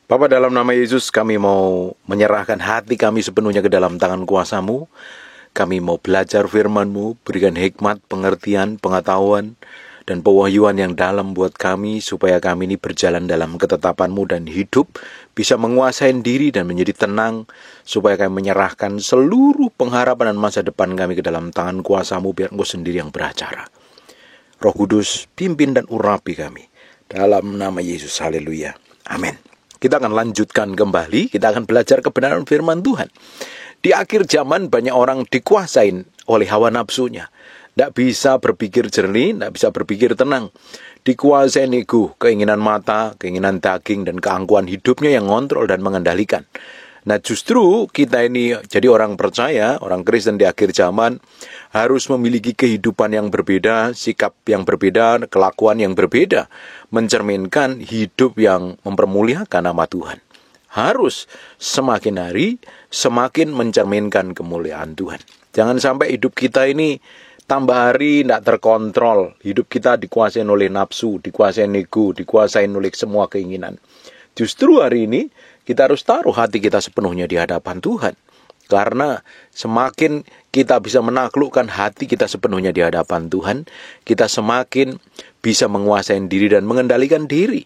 Bapa, dalam nama Yesus kami mau menyerahkan hati kami sepenuhnya ke dalam tangan kuasa-Mu. Kami mau belajar firman-Mu, berikan hikmat, pengertian, pengetahuan, dan pewahyuan yang dalam buat kami, supaya kami ini berjalan dalam ketetapan-Mu dan hidup, bisa menguasai diri dan menjadi tenang, supaya kami menyerahkan seluruh pengharapan dan masa depan kami ke dalam tangan kuasa-Mu, biar Engkau sendiri yang beracara. Roh Kudus, pimpin dan urapi kami. Dalam nama Yesus, haleluya. Amin. Kita akan lanjutkan kembali, kita akan belajar kebenaran firman Tuhan. Di akhir zaman banyak orang dikuasain oleh hawa nafsunya. Tidak bisa berpikir jernih, tidak bisa berpikir tenang. Dikuasai ego, keinginan mata, keinginan daging, dan keangkuhan hidupnya yang ngontrol dan mengendalikan. Nah, justru kita ini jadi orang percaya, orang Kristen di akhir zaman harus memiliki kehidupan yang berbeda, sikap yang berbeda, kelakuan yang berbeda, mencerminkan hidup yang mempermuliakan nama Tuhan. Harus semakin hari semakin mencerminkan kemuliaan Tuhan. Jangan sampai hidup kita ini tambah hari tidak terkontrol. Hidup kita dikuasai oleh nafsu, dikuasai ego, dikuasai oleh semua keinginan. Justru hari ini kita harus taruh hati kita sepenuhnya di hadapan Tuhan. Karena semakin kita bisa menaklukkan hati kita sepenuhnya di hadapan Tuhan, kita semakin bisa menguasai diri dan mengendalikan diri.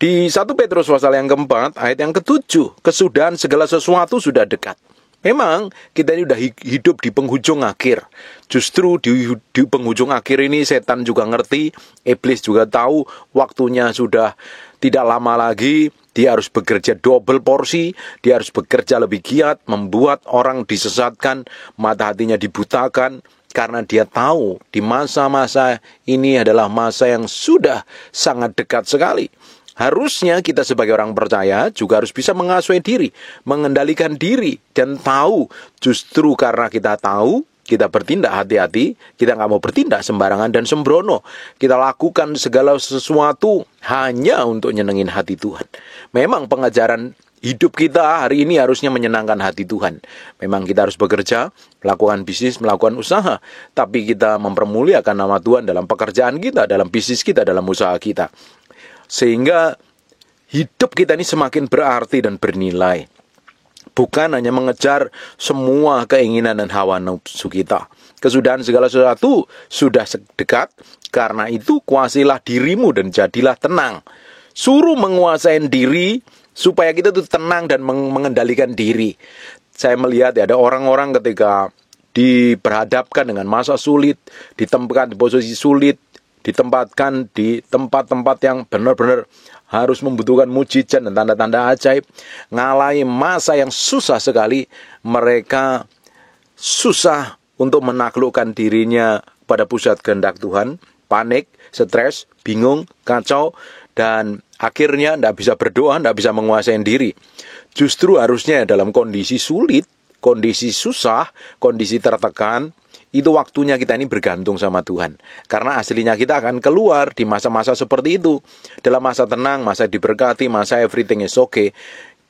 Di 1 Petrus pasal yang keempat, ayat yang ke-7, kesudahan segala sesuatu sudah dekat. Memang kita ini sudah hidup di penghujung akhir. Justru di penghujung akhir ini setan juga ngerti, iblis juga tahu waktunya sudah tidak lama lagi. Dia harus bekerja double porsi, dia harus bekerja lebih giat, membuat orang disesatkan, mata hatinya dibutakan, karena dia tahu di masa-masa ini adalah masa yang sudah sangat dekat sekali. Harusnya kita sebagai orang percaya juga harus bisa mengasuhi diri, mengendalikan diri, dan tahu justru karena kita tahu, kita bertindak hati-hati, kita nggak mau bertindak sembarangan dan sembrono. Kita lakukan segala sesuatu hanya untuk nyenengin hati Tuhan. Memang pengajaran hidup kita hari ini harusnya menyenangkan hati Tuhan. Memang kita harus bekerja, melakukan bisnis, melakukan usaha. Tapi kita mempermuliakan nama Tuhan dalam pekerjaan kita, dalam bisnis kita, dalam usaha kita. Sehingga hidup kita ini semakin berarti dan bernilai. Bukan hanya mengejar semua keinginan dan hawa nafsu kita. Kesudahan segala sesuatu sudah dekat. Karena itu kuasailah dirimu dan jadilah tenang. Suruh menguasai diri supaya kita tuh tenang dan mengendalikan diri. Saya melihat ada orang-orang ketika diperhadapkan dengan masa sulit, ditempatkan di posisi sulit, ditempatkan di tempat-tempat yang benar-benar harus membutuhkan mujizat dan tanda-tanda ajaib, ngalami masa yang susah sekali, mereka susah untuk menaklukkan dirinya pada pusat kehendak Tuhan, panik, stres, bingung, kacau, dan akhirnya tidak bisa berdoa, tidak bisa menguasai diri. Justru harusnya dalam kondisi sulit, kondisi susah, kondisi tertekan, itu waktunya kita ini bergantung sama Tuhan. Karena aslinya kita akan keluar di masa-masa seperti itu. Dalam masa tenang, masa diberkati, masa everything is okay,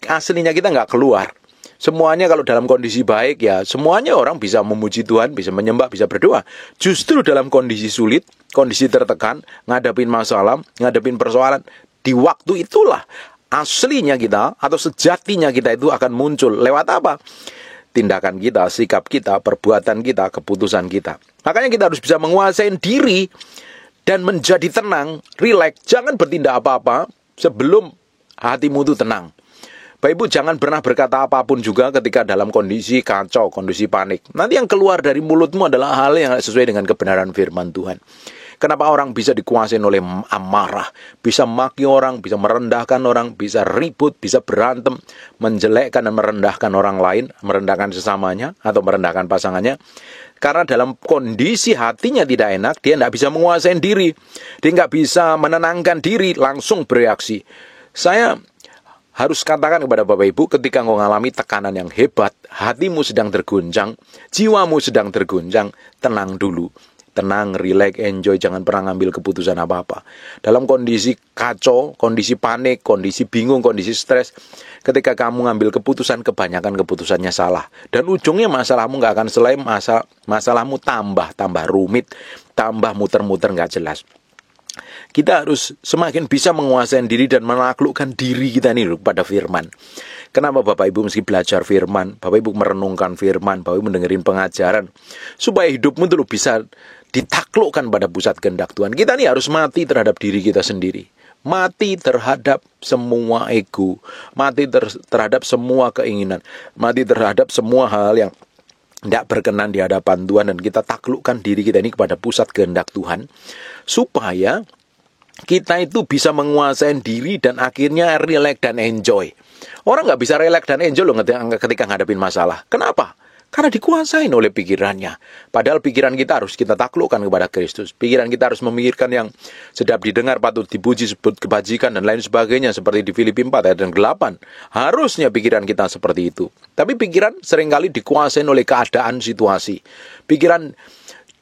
aslinya kita nggak keluar. Semuanya kalau dalam kondisi baik, ya semuanya orang bisa memuji Tuhan, bisa menyembah, bisa berdoa. Justru dalam kondisi sulit, kondisi tertekan, ngadepin masalah, ngadepin persoalan, di waktu itulah aslinya kita atau sejatinya kita itu akan muncul. Lewat apa? Tindakan kita, sikap kita, perbuatan kita, keputusan kita. Makanya kita harus bisa menguasai diri dan menjadi tenang, rileks. Jangan bertindak apa-apa sebelum hatimu itu tenang. Bapak Ibu, jangan pernah berkata apapun juga ketika dalam kondisi kacau, kondisi panik. Nanti yang keluar dari mulutmu adalah hal yang sesuai dengan kebenaran firman Tuhan. Kenapa orang bisa dikuasai oleh amarah, bisa maki orang, bisa merendahkan orang, bisa ribut, bisa berantem, menjelekkan dan merendahkan orang lain, merendahkan sesamanya atau merendahkan pasangannya. Karena dalam kondisi hatinya tidak enak, dia tidak bisa menguasai diri. Dia nggak bisa menenangkan diri, langsung bereaksi. Saya harus katakan kepada Bapak Ibu, ketika engkau mengalami tekanan yang hebat, hatimu sedang terguncang, jiwamu sedang terguncang, tenang dulu. Tenang, relax, enjoy, jangan pernah ngambil keputusan apa-apa. Dalam kondisi kacau, kondisi panik, kondisi bingung, kondisi stres, ketika kamu ngambil keputusan, kebanyakan keputusannya salah. Dan ujungnya masalahmu nggak akan selesai, masalahmu tambah rumit, tambah muter-muter nggak jelas. Kita harus semakin bisa menguasai diri dan menaklukkan diri kita ini kepada firman. Kenapa Bapak Ibu mesti belajar firman? Bapak Ibu merenungkan firman, Bapak Ibu mendengarin pengajaran, supaya hidupmu itu bisa ditaklukkan pada pusat kehendak Tuhan. Kita ini harus mati terhadap diri kita sendiri. Mati terhadap semua ego, mati terhadap semua keinginan, mati terhadap semua hal yang tidak berkenan di hadapan Tuhan, dan kita taklukkan diri kita ini kepada pusat kehendak Tuhan, supaya kita itu bisa menguasai diri dan akhirnya relax dan enjoy. Orang nggak bisa relax dan enjoy loh ketika ngadepin masalah. Kenapa? Karena dikuasain oleh pikirannya. Padahal pikiran kita harus kita taklukkan kepada Kristus. Pikiran kita harus memikirkan yang sedap didengar, patut dipuji, sebut kebajikan, dan lain sebagainya. Seperti di Filipi 4 ayat 8. Harusnya pikiran kita seperti itu. Tapi pikiran seringkali dikuasain oleh keadaan situasi. Pikiran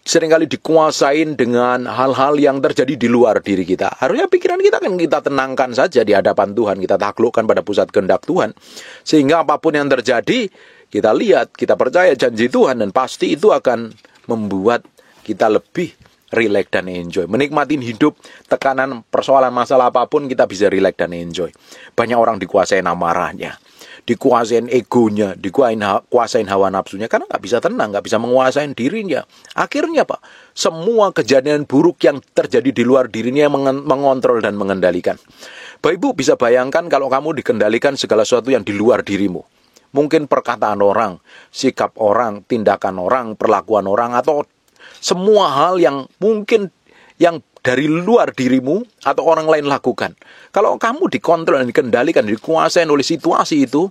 seringkali dikuasain dengan hal-hal yang terjadi di luar diri kita. Harusnya pikiran kita kan kita tenangkan saja di hadapan Tuhan. Kita taklukkan pada pusat kehendak Tuhan. Sehingga apapun yang terjadi, kita lihat, kita percaya janji Tuhan, dan pasti itu akan membuat kita lebih relax dan enjoy. Menikmatin hidup, tekanan, persoalan, masalah apapun, kita bisa relax dan enjoy. Banyak orang dikuasain amarahnya, dikuasain egonya, dikuasain hawa nafsunya, karena nggak bisa tenang, nggak bisa menguasain dirinya. Akhirnya Pak, semua kejadian buruk yang terjadi di luar dirinya mengontrol dan mengendalikan. Bapak Ibu bisa bayangkan kalau kamu dikendalikan segala sesuatu yang di luar dirimu. Mungkin perkataan orang, sikap orang, tindakan orang, perlakuan orang, atau semua hal yang mungkin yang dari luar dirimu atau orang lain lakukan. Kalau kamu dikontrol dan dikendalikan, dikuasai oleh situasi itu,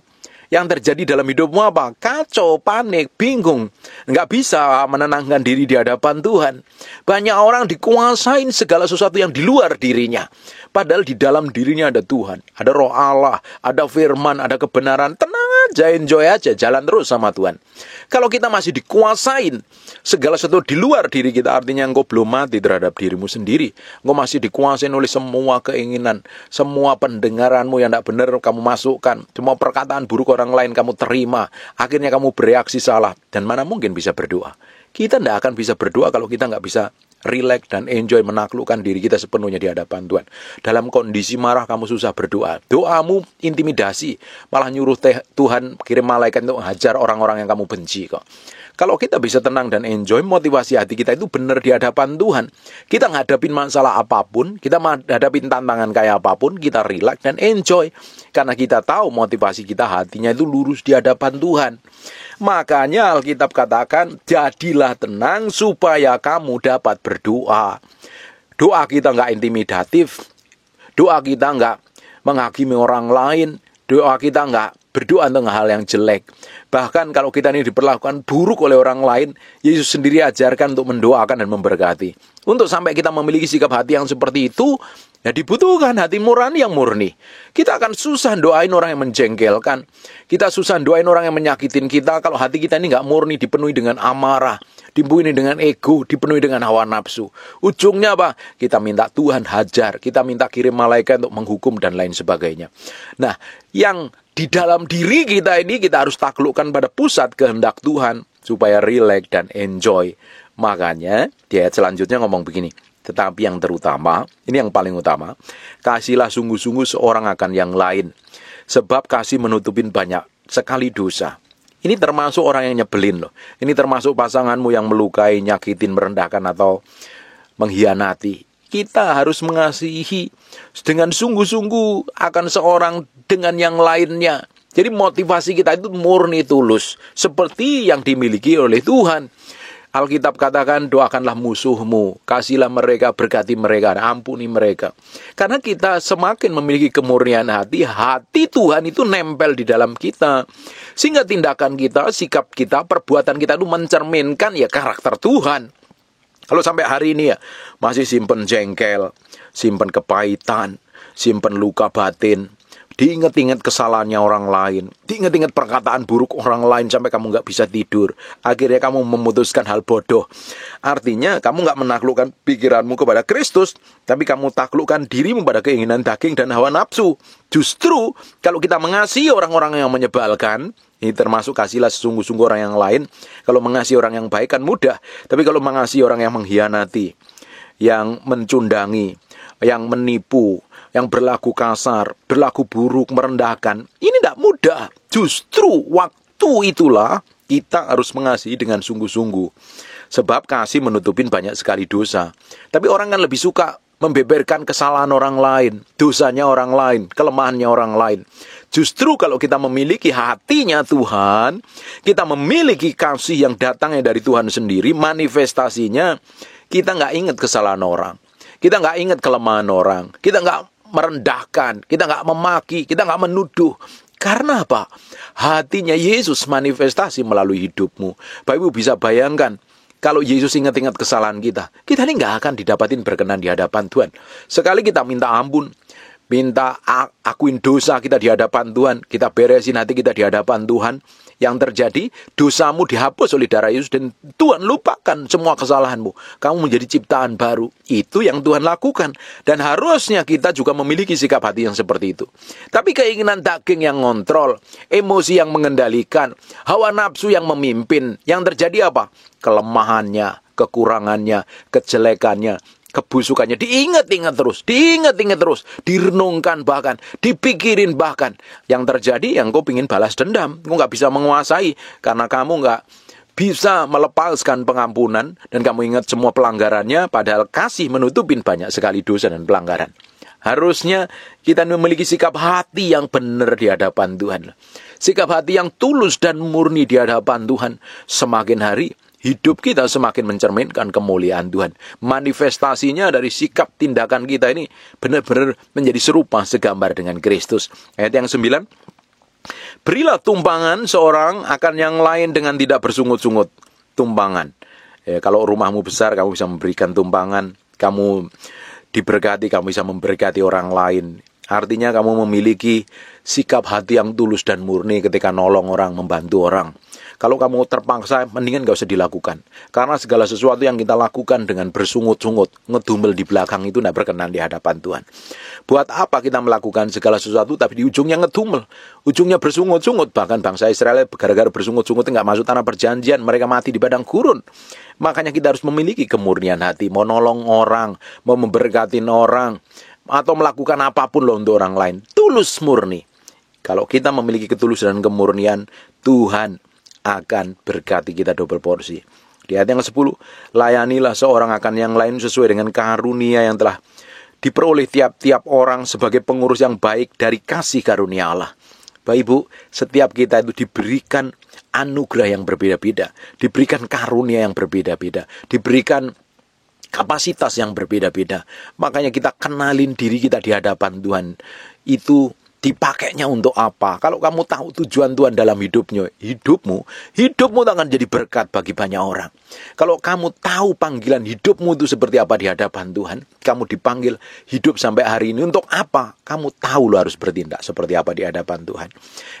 yang terjadi dalam hidupmu apa? Kacau, panik, bingung. Nggak bisa menenangkan diri di hadapan Tuhan. Banyak orang dikuasain segala sesuatu yang di luar dirinya. Padahal di dalam dirinya ada Tuhan. Ada roh Allah, ada firman, ada kebenaran. Tenang aja, enjoy aja, jalan terus sama Tuhan. Kalau kita masih dikuasain segala sesuatu di luar diri kita, artinya engkau belum mati terhadap dirimu sendiri. Engkau masih dikuasain oleh semua keinginan, semua pendengaranmu yang tidak benar kamu masukkan, semua perkataan buruk orang lain kamu terima. Akhirnya kamu bereaksi salah, dan mana mungkin bisa berdoa. Kita tidak akan bisa berdoa kalau kita nggak bisa relax dan enjoy, menaklukkan diri kita sepenuhnya di hadapan Tuhan. Dalam kondisi marah kamu susah berdoa, doamu intimidasi, malah nyuruh Tuhan kirim malaikat untuk hajar orang-orang yang kamu benci kok. Kalau kita bisa tenang dan enjoy, motivasi hati kita itu benar di hadapan Tuhan. Kita ngadapin masalah apapun, kita menghadapin tantangan kayak apapun, kita relax dan enjoy. Karena kita tahu motivasi kita hatinya itu lurus di hadapan Tuhan. Makanya Alkitab katakan, jadilah tenang supaya kamu dapat berdoa. Doa kita nggak intimidatif, doa kita nggak menghakimi orang lain, doa kita nggak berdoa tentang hal yang jelek. Bahkan kalau kita ini diperlakukan buruk oleh orang lain, Yesus sendiri ajarkan untuk mendoakan dan memberkati. Untuk sampai kita memiliki sikap hati yang seperti itu, ya dibutuhkan hati nurani yang murni. Kita akan susah doain orang yang menjengkelkan. Kita susah doain orang yang menyakitin kita kalau hati kita ini nggak murni, dipenuhi dengan amarah, dipenuhi dengan ego, dipenuhi dengan hawa nafsu. Ujungnya apa? Kita minta Tuhan hajar, kita minta kirim malaikat untuk menghukum dan lain sebagainya. Nah, yang di dalam diri kita ini kita harus taklukkan pada pusat kehendak Tuhan supaya relax dan enjoy. Makanya di ayat selanjutnya ngomong begini, tetapi yang terutama, ini yang paling utama, kasihlah sungguh-sungguh seorang akan yang lain, sebab kasih menutupin banyak sekali dosa. Ini termasuk orang yang nyebelin loh. Ini termasuk pasanganmu yang melukai, nyakitin, merendahkan atau mengkhianati. Kita harus mengasihi dengan sungguh-sungguh akan seorang dengan yang lainnya. Jadi motivasi kita itu murni tulus, seperti yang dimiliki oleh Tuhan. Alkitab katakan, doakanlah musuhmu, kasihlah mereka, berkati mereka, ampuni mereka. Karena kita semakin memiliki kemurnian hati, hati Tuhan itu nempel di dalam kita. Sehingga tindakan kita, sikap kita, perbuatan kita itu mencerminkan ya karakter Tuhan. Kalau sampai hari ini ya masih simpen jengkel, simpen kepahitan, simpen luka batin, diingat-ingat kesalahannya orang lain, diingat-ingat perkataan buruk orang lain sampai kamu nggak bisa tidur. Akhirnya kamu memutuskan hal bodoh. Artinya kamu nggak menaklukkan pikiranmu kepada Kristus, tapi kamu taklukkan dirimu pada keinginan daging dan hawa nafsu. Justru kalau kita mengasihi orang-orang yang menyebalkan, ini termasuk kasihlah sesungguh-sungguh orang yang lain. Kalau mengasihi orang yang baik kan mudah, tapi kalau mengasihi orang yang mengkhianati, yang mencundangi, yang menipu, yang berlaku kasar, berlaku buruk, merendahkan. Ini tidak mudah. Justru waktu itulah kita harus mengasihi dengan sungguh-sungguh. Sebab kasih menutupin banyak sekali dosa. Tapi orang kan lebih suka membeberkan kesalahan orang lain, dosanya orang lain, kelemahannya orang lain. Justru kalau kita memiliki hatinya Tuhan, kita memiliki kasih yang datangnya dari Tuhan sendiri, manifestasinya kita nggak ingat kesalahan orang. Kita nggak ingat kelemahan orang. Kita nggak merendahkan, kita nggak memaki, kita nggak menuduh. Karena apa? Hatinya Yesus manifestasi melalui hidupmu. Bapak Ibu bisa bayangkan, kalau Yesus ingat-ingat kesalahan kita ini nggak akan didapatin berkenan di hadapan Tuhan. Sekali kita minta ampun, minta akuin dosa kita di hadapan Tuhan, kita beresin hati kita di hadapan Tuhan, yang terjadi dosamu dihapus oleh darah Yesus dan Tuhan lupakan semua kesalahanmu. Kamu menjadi ciptaan baru. Itu yang Tuhan lakukan. Dan harusnya kita juga memiliki sikap hati yang seperti itu. Tapi keinginan daging yang ngontrol, emosi yang mengendalikan, hawa nafsu yang memimpin, yang terjadi apa? Kelemahannya, kekurangannya, kejelekannya, kebusukannya diingat-ingat terus, direnungkan bahkan, dipikirin bahkan. Yang terjadi yang kau ingin balas dendam, kau nggak bisa menguasai karena kamu nggak bisa melepaskan pengampunan dan kamu ingat semua pelanggarannya, padahal kasih menutupin banyak sekali dosa dan pelanggaran. Harusnya kita memiliki sikap hati yang benar di hadapan Tuhan. Sikap hati yang tulus dan murni di hadapan Tuhan. Semakin hari hidup kita semakin mencerminkan kemuliaan Tuhan. Manifestasinya dari sikap tindakan kita ini benar-benar menjadi serupa segambar dengan Kristus. Ayat yang 9. Berilah tumpangan seorang akan yang lain dengan tidak bersungut-sungut. Tumpangan. Kalau rumahmu besar, kamu bisa memberikan tumpangan. Kamu diberkati, kamu bisa memberkati orang lain. Artinya kamu memiliki sikap hati yang tulus dan murni ketika nolong orang, membantu orang. Kalau kamu terpaksa, mendingan gak usah dilakukan. Karena segala sesuatu yang kita lakukan dengan bersungut-sungut, ngedumel di belakang itu tidak berkenan di hadapan Tuhan. Buat apa kita melakukan segala sesuatu, tapi di ujungnya ngedumel. Ujungnya bersungut-sungut. Bahkan bangsa Israel gara-gara bersungut-sungut nggak masuk tanah perjanjian. Mereka mati di padang gurun. Makanya kita harus memiliki kemurnian hati. Mau nolong orang, mau memberkatin orang, atau melakukan apapun loh untuk orang lain. Tulus murni. Kalau kita memiliki ketulusan dan kemurnian, Tuhan akan berkati kita double porsi. Di ayat yang 10, layanilah seorang akan yang lain sesuai dengan karunia yang telah diperoleh tiap-tiap orang sebagai pengurus yang baik dari kasih karunia Allah. Bapak Ibu, setiap kita itu diberikan anugerah yang berbeda-beda, diberikan karunia yang berbeda-beda, diberikan kapasitas yang berbeda-beda. Makanya kita kenalin diri kita di hadapan Tuhan. Itu dipakainya untuk apa? Kalau kamu tahu tujuan Tuhan dalam hidupmu akan jadi berkat bagi banyak orang. Kalau kamu tahu panggilan hidupmu itu seperti apa di hadapan Tuhan, kamu dipanggil hidup sampai hari ini untuk apa? Kamu tahu lo harus bertindak seperti apa di hadapan Tuhan.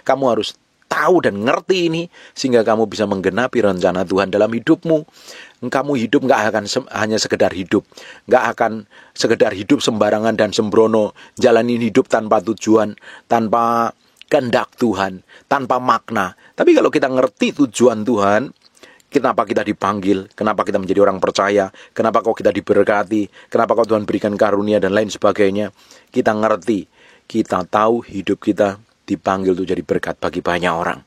Kamu harus tahu dan ngerti ini sehingga kamu bisa menggenapi rencana Tuhan dalam hidupmu. Kamu hidup gak akan hanya sekedar hidup, gak akan sekedar hidup sembarangan dan sembrono, jalanin hidup tanpa tujuan, tanpa kehendak Tuhan, tanpa makna. Tapi kalau kita ngerti tujuan Tuhan, kenapa kita dipanggil, kenapa kita menjadi orang percaya, kenapa kok kita diberkati, kenapa kok Tuhan berikan karunia dan lain sebagainya, kita ngerti, kita tahu hidup kita dipanggil untuk jadi berkat bagi banyak orang.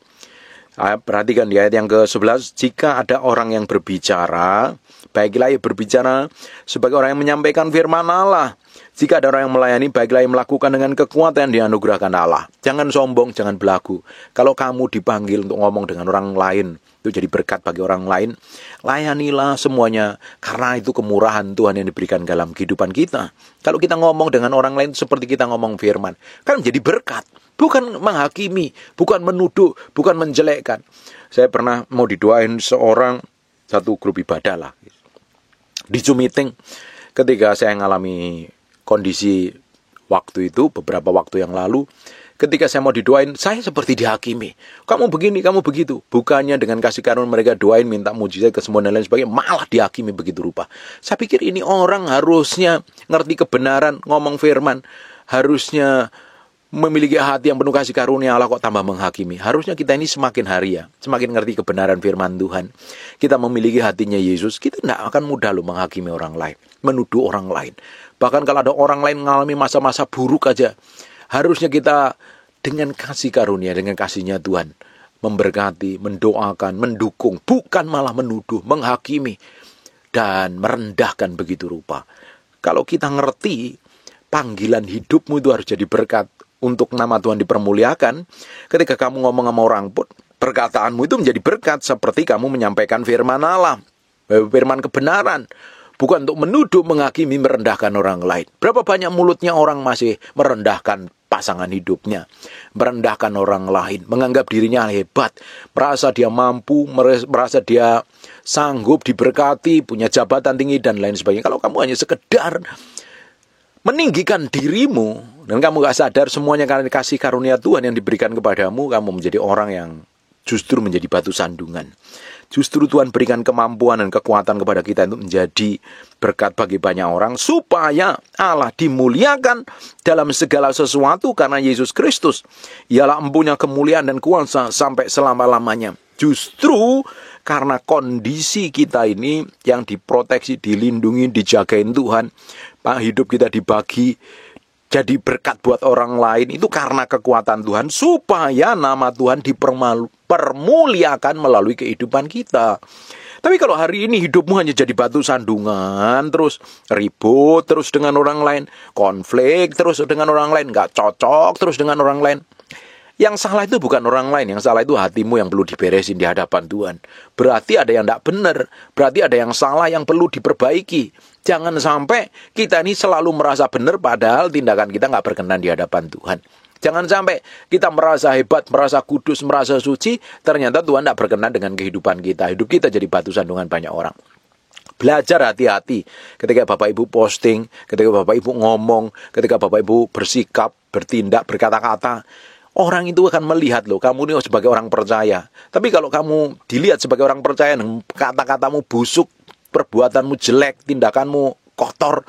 Perhatikan di ayat yang ke-11, jika ada orang yang berbicara, baiklah ia berbicara sebagai orang yang menyampaikan firman Allah. Jika ada orang yang melayani, baiklah ia melakukan dengan kekuatan yang dianugerahkan Allah. Jangan sombong, jangan belagu. Kalau kamu dipanggil untuk ngomong dengan orang lain, itu jadi berkat bagi orang lain, layanilah semuanya, karena itu kemurahan Tuhan yang diberikan dalam kehidupan kita. Kalau kita ngomong dengan orang lain seperti kita ngomong firman, kan menjadi berkat. Bukan menghakimi, bukan menuduh, bukan menjelekkan. Saya pernah mau didoain satu grup ibadah lah. Di Zoom meeting, ketika saya mengalami kondisi waktu itu, beberapa waktu yang lalu, ketika saya mau didoain, saya seperti dihakimi. Kamu begini, kamu begitu. Bukannya dengan kasih karunia mereka doain, minta mujizat, kesembuhan dan lain sebagainya, malah dihakimi begitu rupa. Saya pikir ini orang harusnya ngerti kebenaran, ngomong firman, harusnya memiliki hati yang penuh kasih karunia Allah, kok tambah menghakimi. Harusnya kita ini semakin hari ya, semakin ngerti kebenaran firman Tuhan. Kita memiliki hatinya Yesus, kita tidak akan mudah loh menghakimi orang lain, menuduh orang lain. Bahkan kalau ada orang lain mengalami masa-masa buruk aja, harusnya kita dengan kasih karunia, dengan kasihnya Tuhan, memberkati, mendoakan, mendukung, bukan malah menuduh, menghakimi, dan merendahkan begitu rupa. Kalau kita ngerti, panggilan hidupmu itu harus jadi berkat untuk nama Tuhan dipermuliakan. Ketika kamu ngomong sama orang pun, perkataanmu itu menjadi berkat seperti kamu menyampaikan firman Allah, firman kebenaran. Bukan untuk menuduh, menghakimi, merendahkan orang lain. Berapa banyak mulutnya orang masih merendahkan pasangan hidupnya, merendahkan orang lain, menganggap dirinya hebat, merasa dia mampu, merasa dia sanggup, diberkati, punya jabatan tinggi, dan lain sebagainya. Kalau kamu hanya sekedar meninggikan dirimu, dan kamu gak sadar semuanya karena kasih karunia Tuhan yang diberikan kepadamu, kamu menjadi orang yang justru menjadi batu sandungan. Justru Tuhan berikan kemampuan dan kekuatan kepada kita untuk menjadi berkat bagi banyak orang, supaya Allah dimuliakan dalam segala sesuatu karena Yesus Kristus. Ialah empunya kemuliaan dan kuasa sampai selama-lamanya. Justru karena kondisi kita ini yang diproteksi, dilindungi, dijagain Tuhan, hidup kita dibagi jadi berkat buat orang lain, itu karena kekuatan Tuhan, supaya nama Tuhan dipermuliakan melalui kehidupan kita. Tapi kalau hari ini hidupmu hanya jadi batu sandungan, terus ribut terus dengan orang lain, konflik terus dengan orang lain, gak cocok terus dengan orang lain, yang salah itu bukan orang lain, yang salah itu hatimu yang perlu diberesin di hadapan Tuhan. Berarti ada yang tidak benar, berarti ada yang salah yang perlu diperbaiki. Jangan sampai kita ini selalu merasa benar padahal tindakan kita nggak berkenan di hadapan Tuhan. Jangan sampai kita merasa hebat, merasa kudus, merasa suci, ternyata Tuhan tidak berkenan dengan kehidupan kita. Hidup kita jadi batu sandungan banyak orang. Belajar hati-hati ketika Bapak Ibu posting, ketika Bapak Ibu ngomong, ketika Bapak Ibu bersikap, bertindak, berkata-kata. Orang itu akan melihat loh, kamu ini sebagai orang percaya. Tapi kalau kamu dilihat sebagai orang percaya, kata-katamu busuk, perbuatanmu jelek, tindakanmu kotor,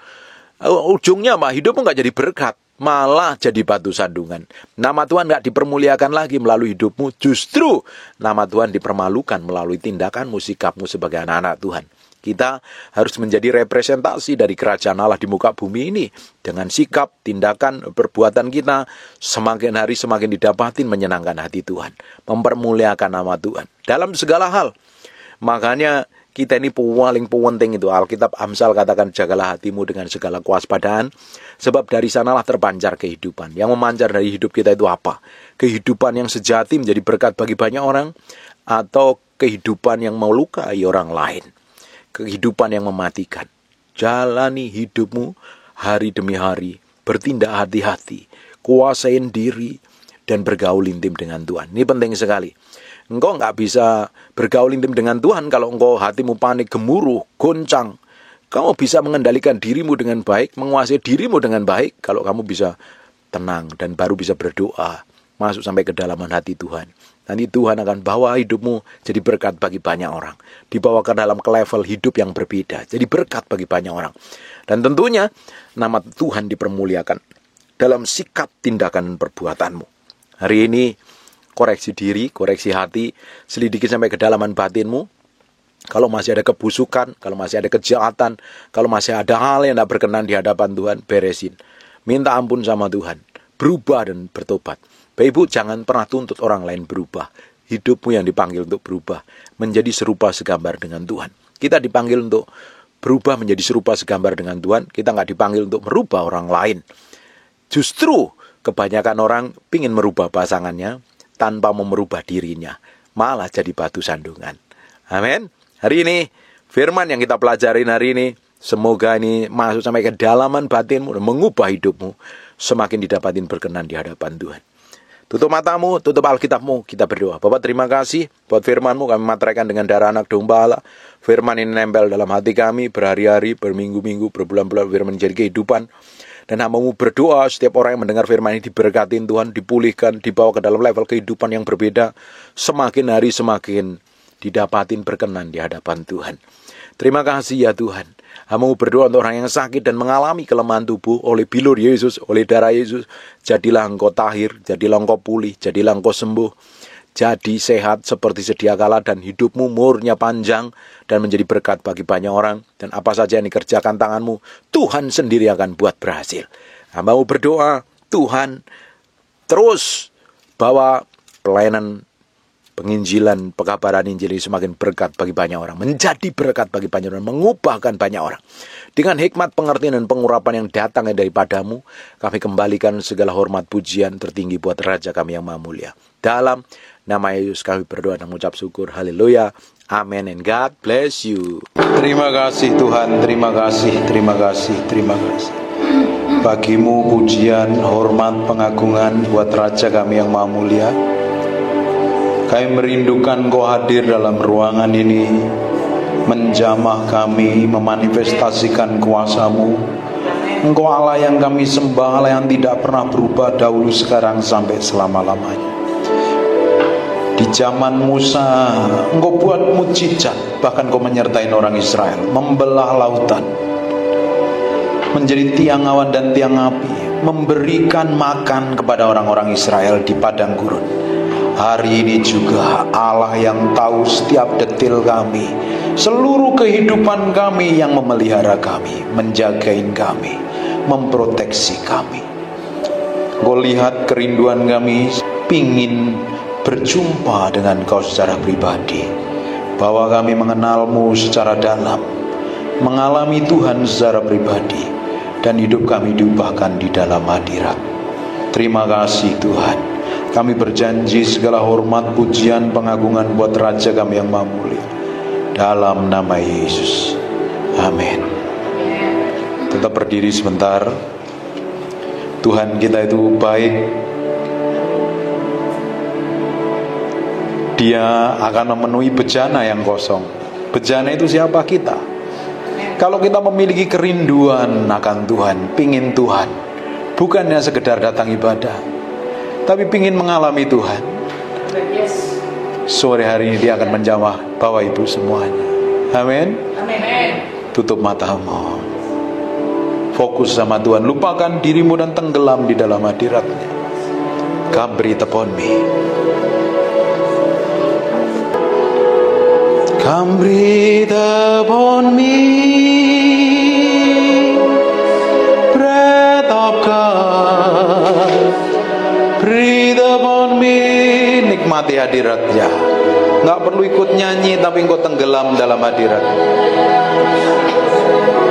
ujungnya mah hidupmu nggak jadi berkat, malah jadi batu sandungan. Nama Tuhan nggak dipermuliakan lagi melalui hidupmu, justru nama Tuhan dipermalukan melalui tindakanmu, sikapmu sebagai anak-anak Tuhan. Kita harus menjadi representasi dari kerajaan Allah di muka bumi ini. Dengan sikap, tindakan, perbuatan kita, semakin hari semakin didapatin menyenangkan hati Tuhan, mempermuliakan nama Tuhan dalam segala hal. Makanya kita ini paling penting itu, Alkitab Amsal katakan, jagalah hatimu dengan segala kewaspadaan, sebab dari sanalah terpancar kehidupan. Yang memancar dari hidup kita itu apa? Kehidupan yang sejati menjadi berkat bagi banyak orang, atau kehidupan yang melukai orang lain, kehidupan yang mematikan. Jalani hidupmu hari demi hari, bertindak hati-hati, kuasain diri, dan bergaul intim dengan Tuhan. Ini penting sekali. Engkau nggak bisa bergaul intim dengan Tuhan kalau engkau hatimu panik, gemuruh, goncang. Kamu bisa mengendalikan dirimu dengan baik, menguasai dirimu dengan baik kalau kamu bisa tenang dan baru bisa berdoa, masuk sampai ke dalaman hati Tuhan. Nanti Tuhan akan bawa hidupmu jadi berkat bagi banyak orang, dibawa ke dalam level hidup yang berbeda, jadi berkat bagi banyak orang. Dan tentunya nama Tuhan dipermuliakan dalam sikap, tindakan, perbuatanmu. Hari ini koreksi diri, koreksi hati, selidiki sampai kedalaman batinmu. Kalau masih ada kebusukan, kalau masih ada kejahatan, kalau masih ada hal yang tidak berkenan di hadapan Tuhan, beresin. Minta ampun sama Tuhan, berubah dan bertobat. Bapak Ibu, jangan pernah tuntut orang lain berubah. Hidupmu yang dipanggil untuk berubah, menjadi serupa segambar dengan Tuhan. Kita dipanggil untuk berubah menjadi serupa segambar dengan Tuhan. Kita nggak dipanggil untuk merubah orang lain. Justru kebanyakan orang ingin merubah pasangannya tanpa merubah dirinya, malah jadi batu sandungan. Amin. Hari ini firman yang kita pelajarin hari ini, semoga ini masuk sampai ke dalaman batinmu dan mengubah hidupmu, semakin didapatin berkenan di hadapan Tuhan. Tutup matamu, tutup Alkitabmu, kita berdoa. Bapak, terima kasih buat firman-Mu, kami materaikan dengan darah anak domba Allah. Firman ini nempel dalam hati kami berhari-hari, berminggu-minggu, berbulan-bulan, firman jadi kehidupan. Dan hamba-Mu berdoa setiap orang yang mendengar firman ini diberkatin Tuhan, dipulihkan, dibawa ke dalam level kehidupan yang berbeda. Semakin hari semakin didapatin berkenan di hadapan Tuhan. Terima kasih ya Tuhan. Hamba-Mu berdoa untuk orang yang sakit dan mengalami kelemahan tubuh oleh bilur Yesus, oleh darah Yesus. Jadilah engkau tahir, jadilah engkau pulih, jadilah engkau sembuh. jadi sehat seperti sedia kala, dan hidupmu umurnya panjang dan menjadi berkat bagi banyak orang. Dan apa saja yang dikerjakan tanganmu, Tuhan sendiri akan buat berhasil. Hamba-Mu berdoa, Tuhan terus bawa pelayanan penginjilan, pekabaran Injil ini semakin berkat bagi banyak orang, menjadi berkat bagi banyak orang, mengubahkan banyak orang. Dengan hikmat, pengertian, dan pengurapan yang datang daripada-Mu, kami kembalikan segala hormat pujian tertinggi buat Raja kami yang Maha Mulia. Dalam nama Yesus kami berdoa dan mengucap syukur. Haleluya. Amen, and God bless you. Terima kasih Tuhan, terima kasih, terima kasih, terima kasih. Bagimu pujian, hormat, pengagungan buat Raja kami yang Maha Mulia. Kami merindukan Engkau hadir dalam ruangan ini, menjamah kami, memanifestasikan kuasa-Mu. Engkau Allah yang kami sembah, Allah yang tidak pernah berubah dahulu, sekarang, sampai selama-lamanya. Di zaman Musa, Engkau buat mukjizat, bahkan Engkau menyertai orang Israel, membelah lautan, menjadi tiang awan dan tiang api, memberikan makan kepada orang-orang Israel di padang gurun. Hari ini juga Allah yang tahu setiap detil kami, seluruh kehidupan kami, yang memelihara kami, menjagain kami, memproteksi kami. Engkau lihat kerinduan kami, pingin berjumpa dengan Kau secara pribadi, bahwa kami mengenal-Mu secara dalam, mengalami Tuhan secara pribadi, dan hidup kami diubahkan di dalam hadirat. Terima kasih Tuhan. Kami berjanji segala hormat, pujian, pengagungan buat Raja kami yang Maha Mulia, dalam nama Yesus. Amin. Tetap berdiri sebentar. Tuhan kita itu baik. Dia akan memenuhi bejana yang kosong. Bejana itu siapa? Kita. Kalau kita memiliki kerinduan akan Tuhan, pingin Tuhan, bukannya sekedar datang ibadah, tapi pingin mengalami Tuhan, sore hari ini dia akan menjamah Bapak Ibu semuanya. Amin. Tutup matamu, fokus sama Tuhan, lupakan dirimu dan tenggelam di dalam hadirat-Nya. Come breathe upon me. Come breathe upon me, breath of God, breathe upon me. Nikmati hadirat-Nya. Nggak perlu ikut nyanyi, tapi engkau tenggelam dalam hadirat.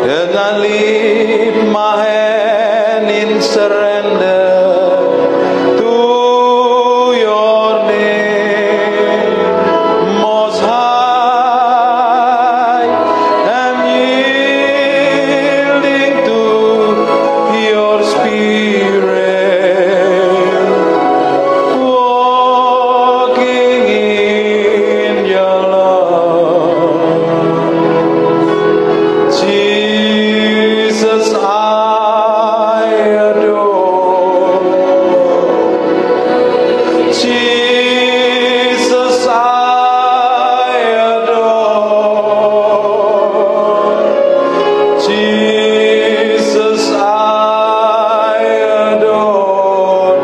As I lift my hand in surrender to Your name, Most High, I'm yielding to Your Spirit, walking in Your love. Jesus, I adore. Jesus, I adore. Jesus, I adore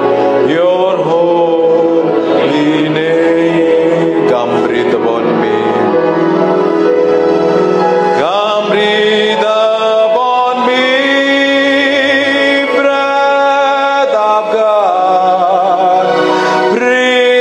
Your holy name. Come breathe upon me. Come breathe upon me, breath of God, breathe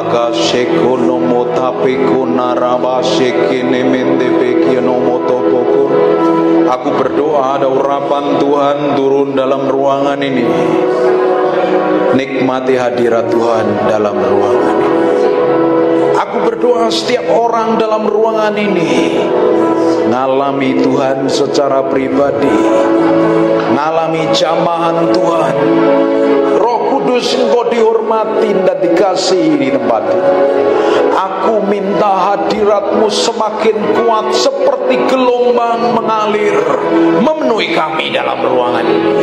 Laga sekono motape kunaraba sekene mende bekiono motopokun. Aku berdoa ada urapan Tuhan turun dalam ruangan ini. Nikmati hadirat Tuhan dalam ruangan ini. Aku berdoa setiap orang dalam ruangan ini ngalami Tuhan secara pribadi, ngalami jamahan Tuhan. Roh Kudus, Engkau dihormati dan dikasihi di tempat ini. Aku minta hadirat-Mu semakin kuat seperti gelombang mengalir memenuhi kami dalam ruangan ini.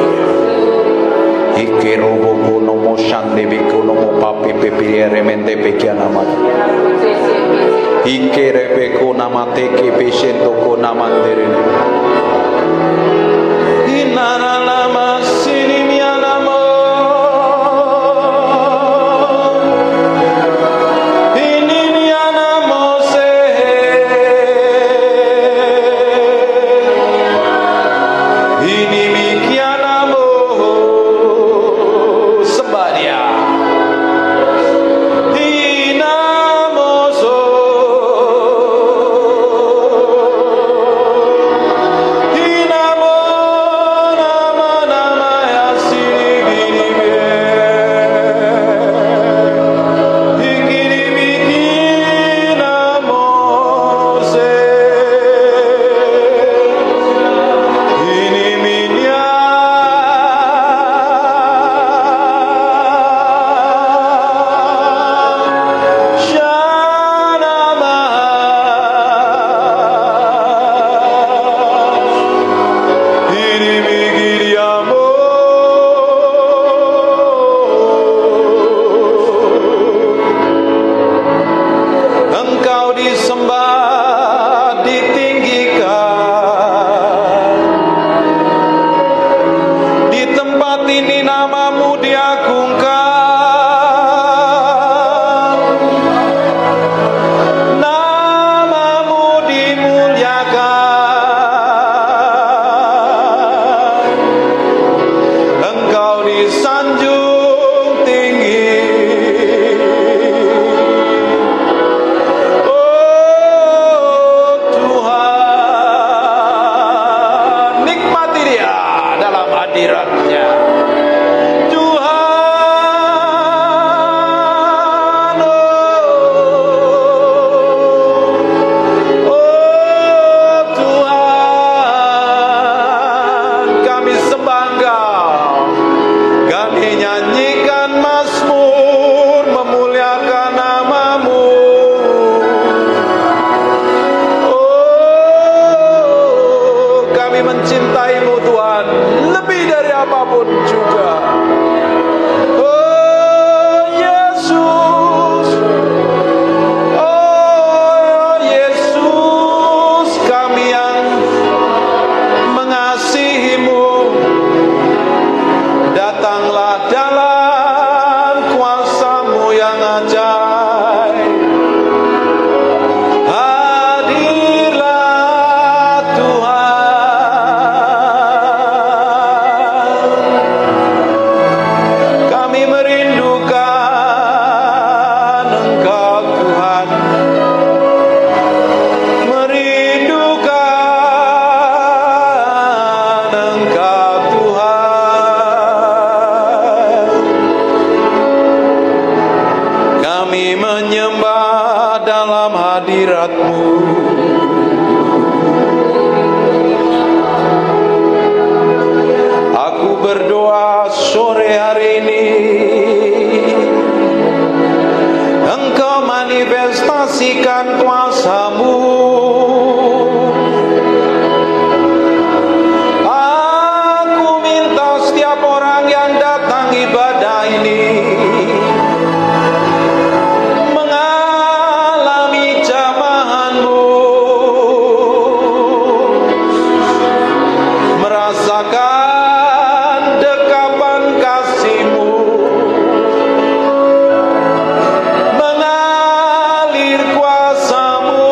Ikerobo nomo shande biko nomo papi pepire mente pekianamat. Ikerebe ko namate ke peshento ko namandere. Inana nama sinimianamo. Inimianamo se. Inimikianamo. Sembadia. Dinamoso. Dinamo nama nama ya sirigiribe. Ingiribidinamose. Iniminya. Shanama. Inimigiriamo. Engkau disembah, ditinggikan. Di tempat ini namamu diagungkan, namamu dimuliakan. Engkau disanjung tinggi. Oh Tuhan, nikmati Dia dalam hadirat-Nya. Tuhan, oh Tuhan, kami sembah Engkau. Kami nyanyikan mazmur memuliakan namamu. Oh, kami mencintaimu Tuhan lebih dari apapun juga. Oh Yesus, oh Yesus, kami yang mengasihimu. Datanglah dalam kuasa-Mu yang ajaib. Hadirlah Tuhan. Kami merindukan Engkau Tuhan. Merindukan Engkau Tuhan. Kami menyembah dalam hadirat-Mu. Aku berdoa sore hari ini Engkau manifestasikan kuasa-Mu. Aku minta setiap orang yang datang ibadah ini mengalami jamahan-Mu, merasakan dekapan kasih-Mu, mengalir kuasa-Mu.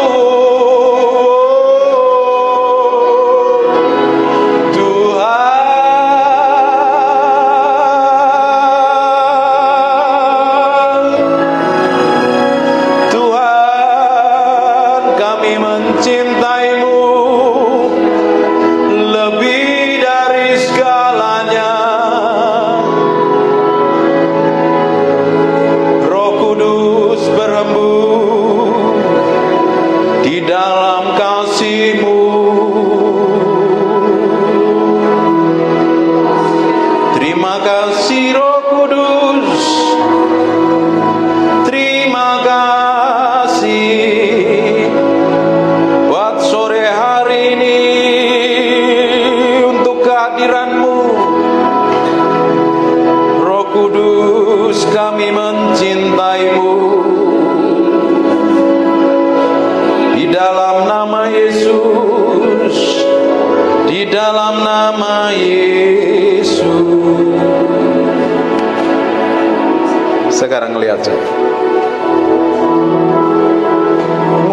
saja.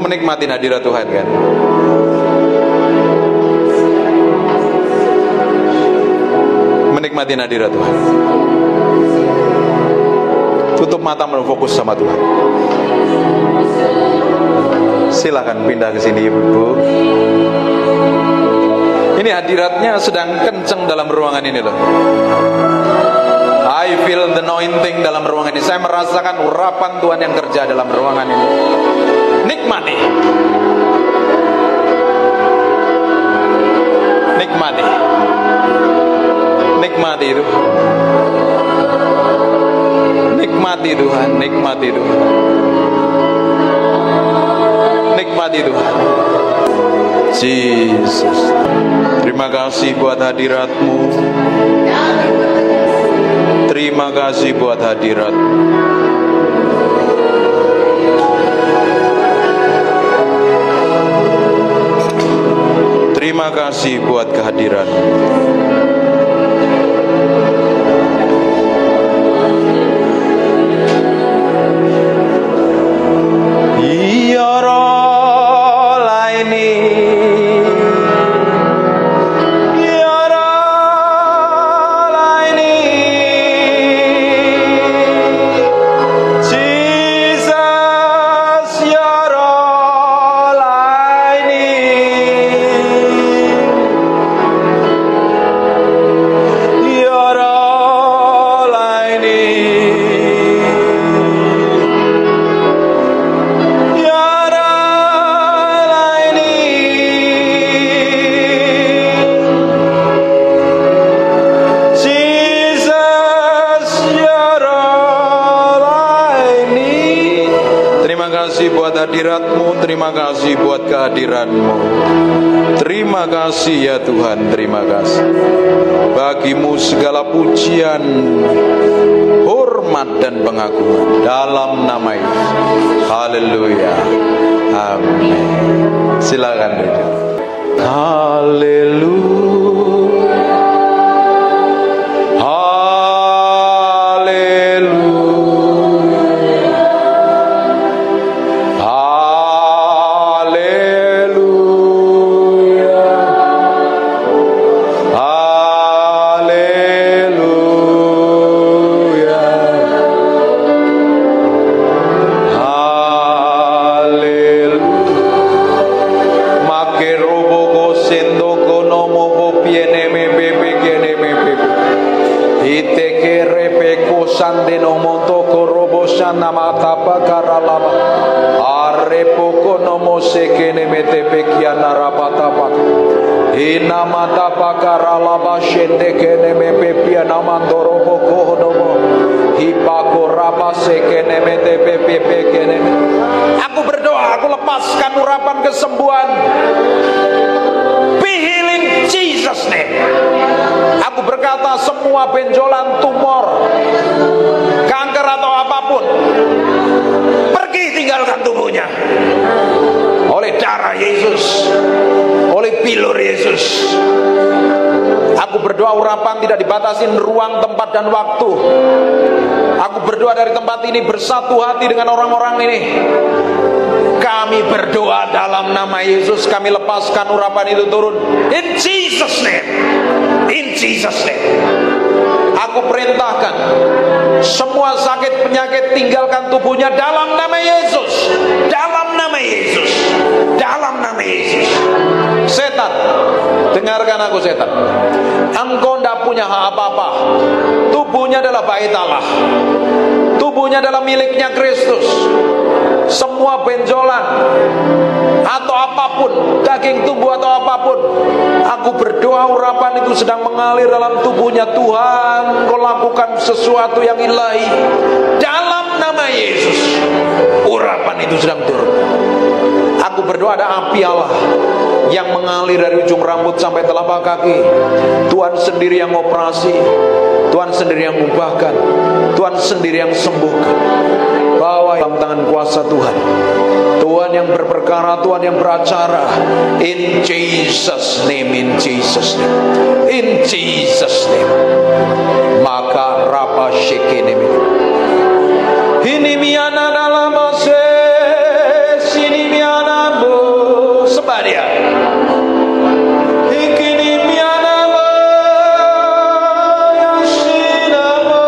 Menikmati hadirat Tuhan kan? Menikmati hadirat Tuhan. Tutup mata, fokus sama Tuhan. Silakan pindah ke sini Ibu. Ini hadiratnya sedang kenceng dalam ruangan ini loh. I feel the anointing dalam ruangan ini. Saya merasakan urapan Tuhan yang kerja dalam ruangan ini. Nikmati. Nikmati. Nikmati itu. Nikmati Tuhan, nikmati Tuhan. Nikmati Tuhan. Jesus. Terima kasih buat hadirat-Mu. Terima kasih buat hadirat-Mu. Terima kasih buat kehadiran-Mu. Terima kasih buat kehadiran-Mu. Terima kasih ya Tuhan, terima kasih. Bagimu segala pujian, hormat dan pengakuan dalam nama Yesus. Haleluya. Amin. Silakan duduk. Haleluya. Aku berdoa, aku lepaskan urapan kesembuhan. Be healing Jesus name. Aku berkata semua benjolan, tumor, kanker atau apapun, pergi tinggalkan tubuhnya. Oleh darah Yesus, oleh bilur Yesus. Aku berdoa urapan tidak dibatasi ruang, tempat, dan waktu. Aku berdoa dari tempat ini bersatu hati dengan orang-orang ini. Kami berdoa dalam nama Yesus, kami lepaskan urapan itu turun. In Jesus name. In Jesus name. Aku perintahkan semua sakit penyakit tinggalkan tubuhnya dalam nama Yesus. Dalam nama Yesus. Dalam nama Yesus. Setan, dengarkan aku setan. Engkau tidak punya hak apa-apa. Tubuhnya adalah bait Allah. Tubuhnya adalah miliknya Kristus. Semua benjolan atau apapun, daging tubuh atau apapun, aku berdoa urapan itu sedang mengalir dalam tubuhnya. Tuhan, Kau lakukan sesuatu yang ilahi dalam nama Yesus. Urapan itu sedang turun. Aku berdoa ada api Allah yang mengalir dari ujung rambut sampai telapak kaki. Tuhan sendiri yang operasi, Tuhan sendiri yang ubahkan, Tuhan sendiri yang sembuhkan. Bawa dalam tangan kuasa Tuhan. Tuhan yang berperkara, Tuhan yang beracara. In Jesus name, in Jesus name, in Jesus name. Maka rapa shekene. Ini miana dalam ose, sini miana bo, sembah dia. Ikini miana bo, yashina bo.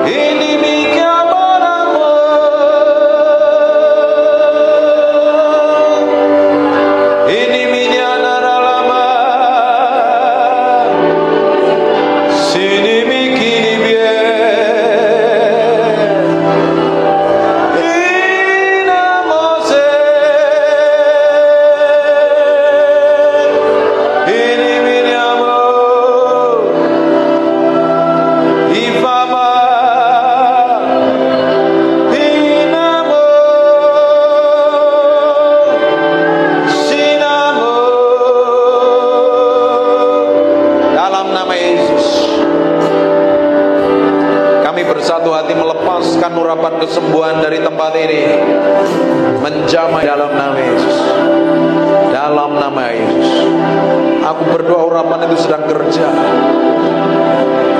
Ini mikamana bo. Ini miana dalam sini mikini bie. Bersatu hati melepaskan urapan kesembuhan dari tempat ini, menjamah dalam nama Yesus. Dalam nama Yesus, aku berdoa urapan itu sedang kerja.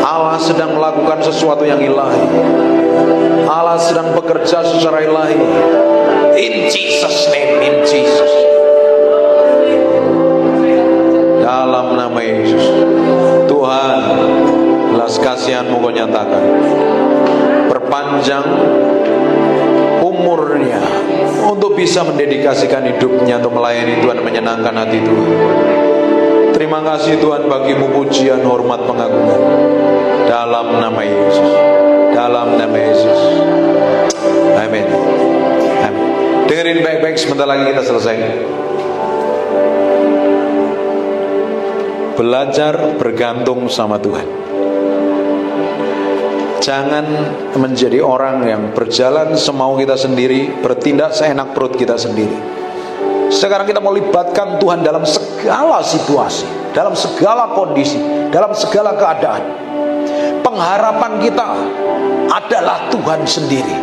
Allah sedang melakukan sesuatu yang ilahi. Allah sedang bekerja secara ilahi. In Jesus name, in Jesus. Dalam nama Yesus, Tuhan, belas kasihan-Mu Kau nyatakan, perpanjang umurnya untuk bisa mendedikasikan hidupnya untuk melayani Tuhan, menyenangkan hati Tuhan. Terima kasih Tuhan, bagimu pujian, hormat, pengagungan. Dalam nama Yesus, dalam nama Yesus. Amin. Amin. Dengerin baik-baik, sebentar lagi kita selesai. Belajar bergantung sama Tuhan. Jangan menjadi orang yang berjalan semau kita sendiri, bertindak seenak perut kita sendiri. Sekarang kita mau libatkan Tuhan dalam segala situasi, dalam segala kondisi, dalam segala keadaan. Pengharapan kita adalah Tuhan sendiri.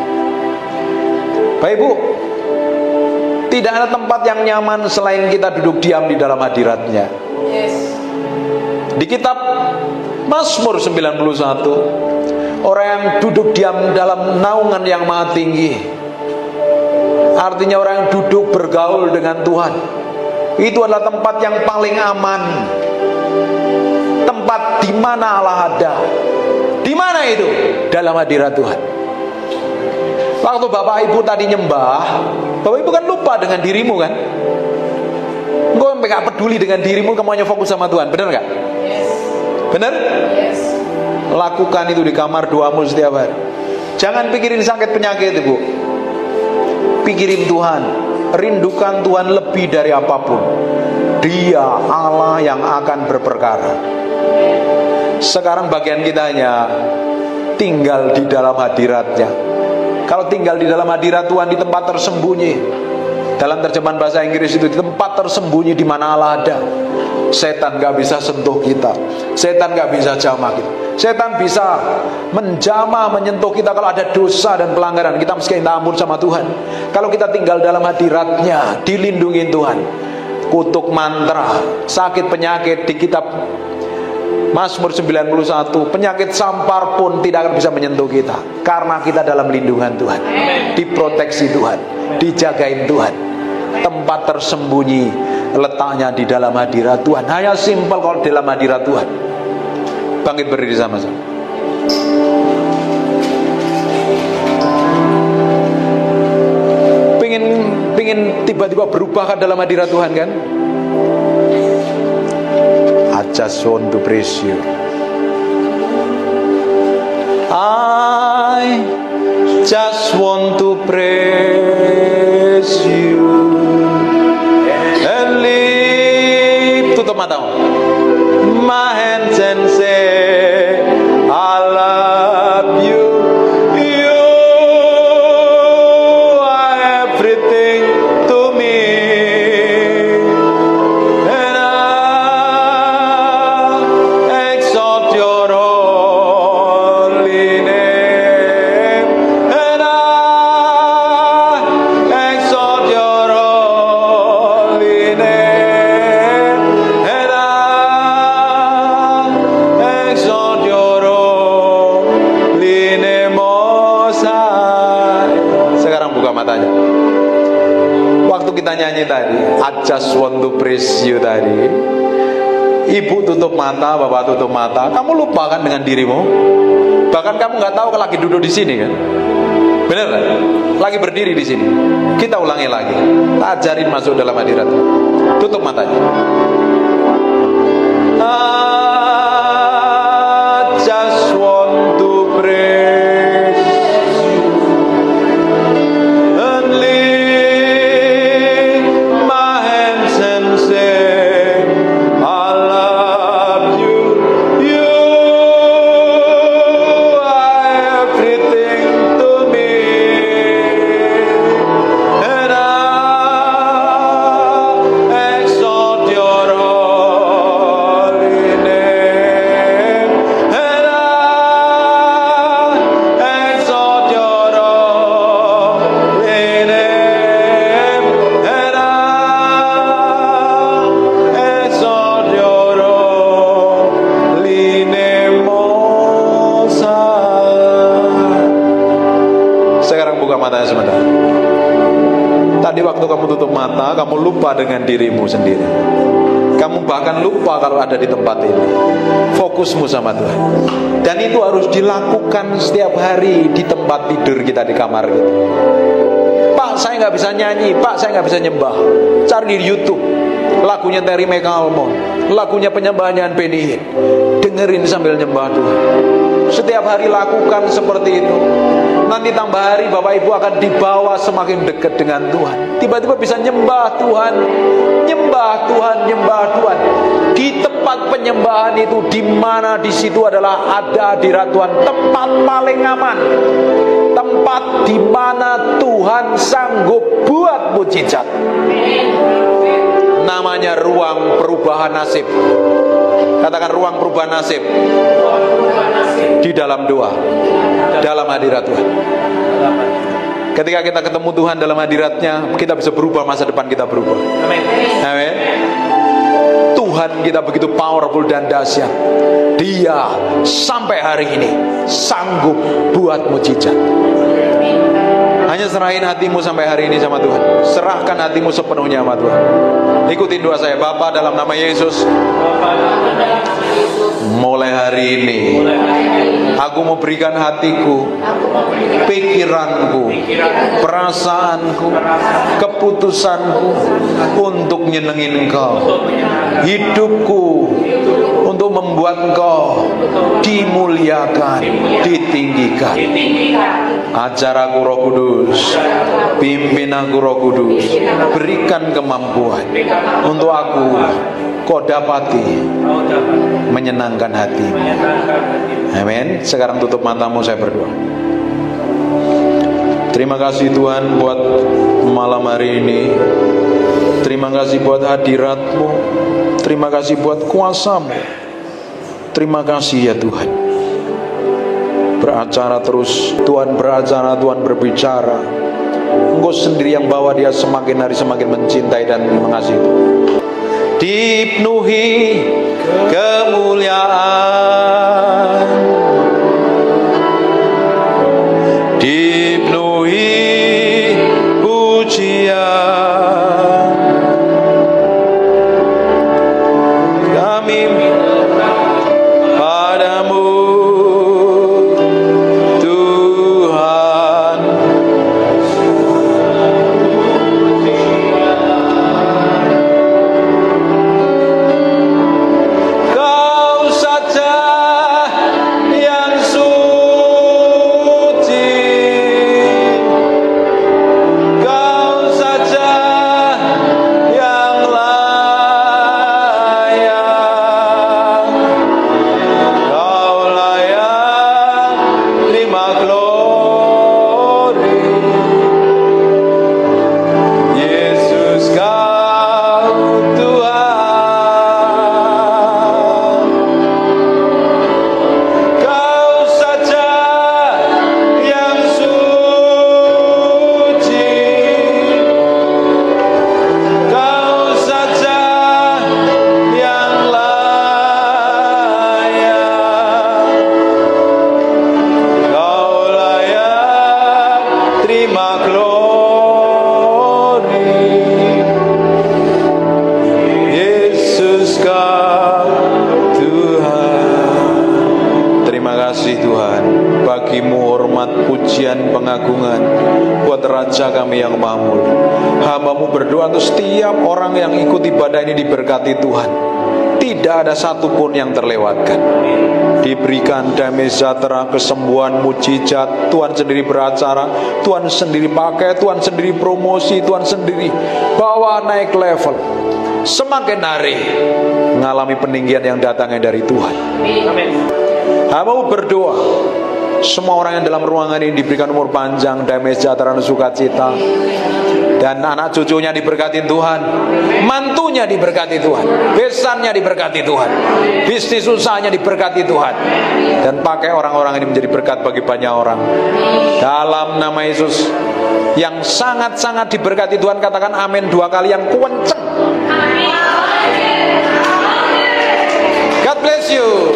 Bapak Ibu, tidak ada tempat yang nyaman selain kita duduk diam di dalam hadirat-Nya. Di kitab Mazmur 91, orang yang duduk diam dalam naungan yang maha tinggi, artinya orang yang duduk bergaul dengan Tuhan, itu adalah tempat yang paling aman. Tempat di mana Allah ada. Di mana itu? Dalam hadirat Tuhan. Waktu Bapak Ibu tadi nyembah, Bapak Ibu kan lupa dengan dirimu kan? Engkau gak peduli dengan dirimu, kamu hanya fokus sama Tuhan. Benar gak? Benar? Lakukan itu di kamar doamu setiap hari. Jangan pikirin sakit penyakit Ibu. Pikirin Tuhan. Rindukan Tuhan lebih dari apapun. Dia Allah yang akan berperkara. Sekarang bagian kita hanya tinggal di dalam hadirat-Nya. Kalau tinggal di dalam hadirat Tuhan, di tempat tersembunyi. Dalam terjemahan bahasa Inggris itu, di tempat tersembunyi di mana Allah ada, setan gak bisa sentuh kita. Setan gak bisa jamah kita. Setan bisa menjamah, menyentuh kita kalau ada dosa dan pelanggaran. Kita mesti minta ampun sama Tuhan. Kalau kita tinggal dalam hadirat-Nya, dilindungi Tuhan. Kutuk mantra, sakit penyakit di kitab Mazmur 91, penyakit sampar pun tidak akan bisa menyentuh kita, karena kita dalam lindungan Tuhan, diproteksi Tuhan, dijagain Tuhan. Tempat tersembunyi letaknya di dalam hadirat Tuhan. Hanya simpel kalau di dalam hadirat Tuhan. Bangkit berdiri sama-sama. Pengen tiba-tiba berubah kan dalam hadirat Tuhan kan? I just want to praise you. I just want to praise you. And lift, tutup matamu. My hands and say, I love you. You are everything to me. And I exalt your holy name. And I kita nyanyi tadi, I just want to praise you tadi, ibu tutup mata, bapak tutup mata, kamu lupa kan dengan dirimu? Bahkan kamu nggak tahu kalau lagi duduk di sini kan? Bener kan? Lagi berdiri di sini. Kita ulangi lagi. Ajarin masuk dalam hadirat. Tutup matanya. I just want to praise and lift my hands and say, I love you. You are everything to me, and I exalt your holy name, and I exalt your holy name, and I exalt your holy name, Most High. Sekarang buka matanya sebentar. Tadi waktu kamu tutup mata, kamu lupa dengan dirimu sendiri. Kamu bahkan lupa kalau ada di tempat ini. Fokusmu sama Tuhan. Dan itu harus dilakukan setiap hari di tempat tidur kita, di kamar kita. Pak, saya nggak bisa nyanyi. Pak, saya nggak bisa nyembah. Cari di YouTube lagunya Terry McAlmont, lagunya penyembahan Benny Hinn. Dengerin sambil nyembah Tuhan. Setiap hari lakukan seperti itu. Nanti tambah hari Bapak Ibu akan dibawa semakin dekat dengan Tuhan. Tiba-tiba bisa nyembah Tuhan, nyembah Tuhan, nyembah Tuhan. Di tempat penyembahan itu, di mana di situ adalah ada hadirat Tuhan, tempat paling aman, tempat di mana Tuhan sanggup buat mujizat. Namanya ruang perubahan nasib. Katakan ruang perubahan nasib. Di dalam doa, dalam hadirat Tuhan. Ketika kita ketemu Tuhan dalam hadiratnya, kita bisa berubah, masa depan kita berubah. Amin. Tuhan kita begitu powerful dan dahsyat. Dia sampai hari ini sanggup buat mujizat. Hanya serahin hatimu sampai hari ini sama Tuhan. Serahkan hatimu sepenuhnya sama Tuhan. Ikutin doa saya. Bapa, dalam nama Yesus, mulai hari ini aku mau berikan hatiku, pikiranku, perasaanku, keputusanku untuk nyenengin Engkau. Hidupku untuk membuat Engkau dimuliakan, ditinggikan. Ajar aku Roh Kudus, pimpin aku Roh Kudus, berikan kemampuan untuk aku kau dapati menyenangkan hati. Amin. Sekarang tutup matamu, saya berdoa. Terima kasih Tuhan buat malam hari ini. Terima kasih buat hadirat-Mu. Terima kasih buat kuasa-Mu. Terima kasih ya Tuhan. Beracara terus, Tuhan beracara, Tuhan berbicara. Engkau sendiri yang bawa dia semakin hari semakin mencintai dan mengasihi. Dipenuhi kemuliaan, dipenuhi pujian, kami padamu Tuhan. Kau saja yang suci. pengagungan buat Raja kami yang mahmur. Hamba-Mu berdoa untuk setiap orang yang ikut ibadah ini diberkati Tuhan. Tidak ada satupun yang terlewatkan. Diberikan damai sejahtera, kesembuhan, mujizat. Tuhan sendiri beracara, Tuhan sendiri pakai, Tuhan sendiri promosi, Tuhan sendiri bawa naik level. Semakin hari mengalami peninggian yang datangnya dari Tuhan. Hamba-Mu berdoa, semua orang yang dalam ruangan ini diberikan umur panjang, damai sejahtera dan sukacita. Dan anak cucunya diberkati Tuhan, mantunya diberkati Tuhan, besannya diberkati Tuhan, bisnis usahanya diberkati Tuhan. Dan pakai orang-orang ini menjadi berkat bagi banyak orang. Dalam nama Yesus, yang sangat-sangat diberkati Tuhan, katakan amin 2 kali yang kenceng. God bless you.